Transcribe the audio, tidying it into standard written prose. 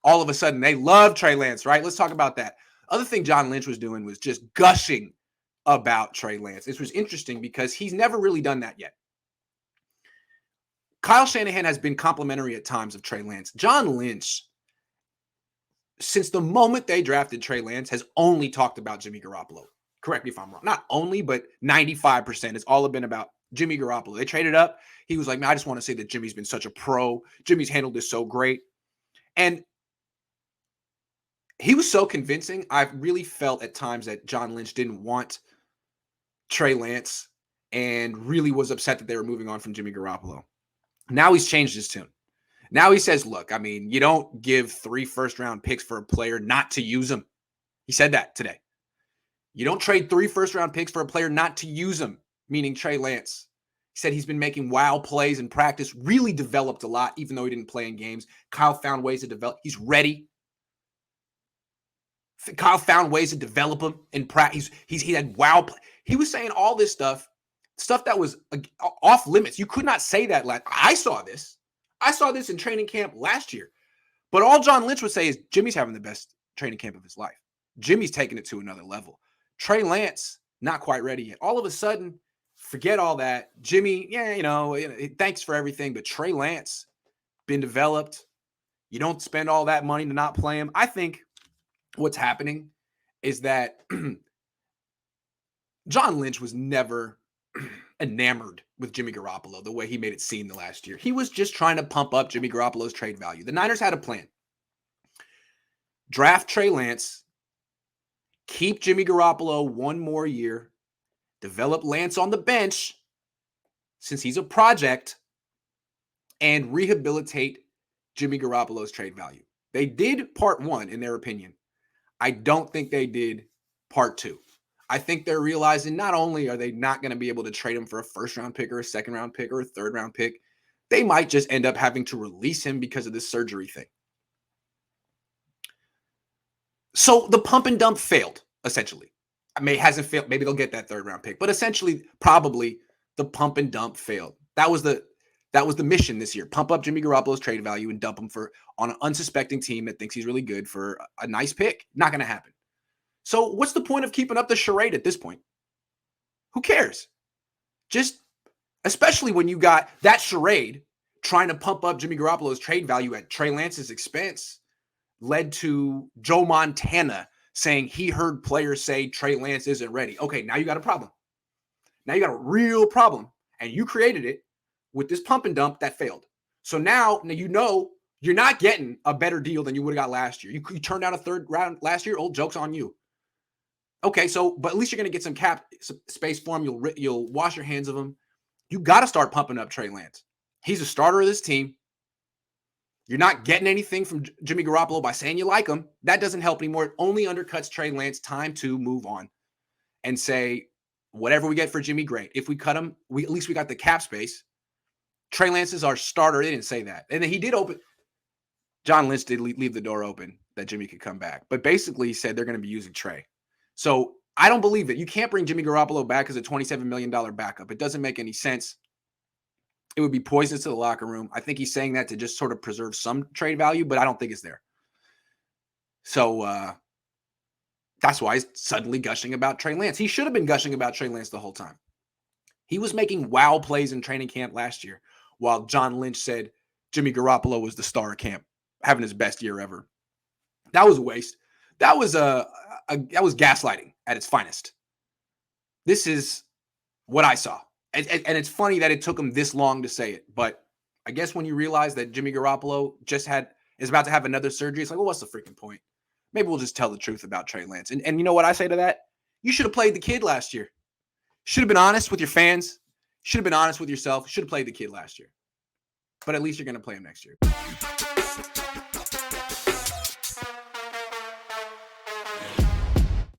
all of a sudden they love Trey Lance, right? Let's talk about that. Other thing John Lynch was doing was just gushing about Trey Lance. This was interesting because he's never really done that yet. Kyle Shanahan has been complimentary at times of Trey Lance. John Lynch, since the moment they drafted Trey Lance, has only talked about Jimmy Garoppolo. Correct me if I'm wrong. Not only, but 95%. It's all been about Jimmy Garoppolo. They traded up. He was like, man, I just want to say that Jimmy's been such a pro. Jimmy's handled this so great. And he was so convincing. I really felt at times that John Lynch didn't want Trey Lance and really was upset that they were moving on from Jimmy Garoppolo. Now he's changed his tune. Now he says, look, I mean, you don't give 3 first-round picks for a player not to use them. He said that today. You don't trade 3 first-round picks for a player not to use them, meaning Trey Lance. He said he's been making wild plays in practice, really developed a lot, even though he didn't play in games. Kyle found ways to develop. He's ready. Kyle found ways to develop him in practice. He had wow play. He was saying all this stuff that was off limits. You could not say that. I saw this. I saw this in training camp last year. But all John Lynch would say is Jimmy's having the best training camp of his life. Jimmy's taking it to another level. Trey Lance, not quite ready yet. All of a sudden, forget all that. Jimmy, thanks for everything. But Trey Lance, been developed. You don't spend all that money to not play him. I think what's happening is that John Lynch was never enamored with Jimmy Garoppolo the way he made it seem the last year. He was just trying to pump up Jimmy Garoppolo's trade value. The Niners had a plan. Draft Trey Lance, keep Jimmy Garoppolo 1 more year, develop Lance on the bench since he's a project, and rehabilitate Jimmy Garoppolo's trade value. They did part 1, in their opinion. I don't think they did part 2. I think they're realizing not only are they not going to be able to trade him for a first-round pick or a second-round pick or a third-round pick, they might just end up having to release him because of this surgery thing. So the pump and dump failed, essentially. I mean, it hasn't failed. Maybe they'll get that third-round pick. But essentially, probably the pump and dump failed. That was the mission this year. Pump up Jimmy Garoppolo's trade value and dump him on an unsuspecting team that thinks he's really good for a nice pick. Not going to happen. So what's the point of keeping up the charade at this point? Who cares? Just, especially when you got that charade trying to pump up Jimmy Garoppolo's trade value at Trey Lance's expense, led to Joe Montana saying he heard players say Trey Lance isn't ready. Okay, now you got a problem. Now you got a real problem. And you created it with this pump and dump that failed. So now you're not getting a better deal than you would have got last year. You turned down a third round last year. Old joke's on you. Okay, but at least you're going to get some cap space for him. You'll wash your hands of him. You got to start pumping up Trey Lance. He's a starter of this team. You're not getting anything from Jimmy Garoppolo by saying you like him. That doesn't help anymore. It only undercuts Trey Lance. Time to move on and say, whatever we get for Jimmy, great. If we cut him, at least we got the cap space. Trey Lance is our starter. They didn't say that. And then he did open. John Lynch did leave the door open that Jimmy could come back. But basically he said they're going to be using Trey. So I don't believe it. You can't bring Jimmy Garoppolo back as a $27 million backup. It doesn't make any sense. It would be poisonous to the locker room. I think he's saying that to just sort of preserve some trade value, but I don't think it's there. So that's why he's suddenly gushing about Trey Lance. He should have been gushing about Trey Lance the whole time. He was making wow plays in training camp last year, while John Lynch said Jimmy Garoppolo was the star of camp, having his best year ever. That was a waste. That was gaslighting at its finest. This is what I saw. And it's funny that it took him this long to say it. But I guess when you realize that Jimmy Garoppolo is about to have another surgery, it's like, well, what's the freaking point? Maybe we'll just tell the truth about Trey Lance. And you know what I say to that? You should have played the kid last year. Should have been honest with your fans. Should have been honest with yourself. Should have played the kid last year. But at least you're going to play him next year.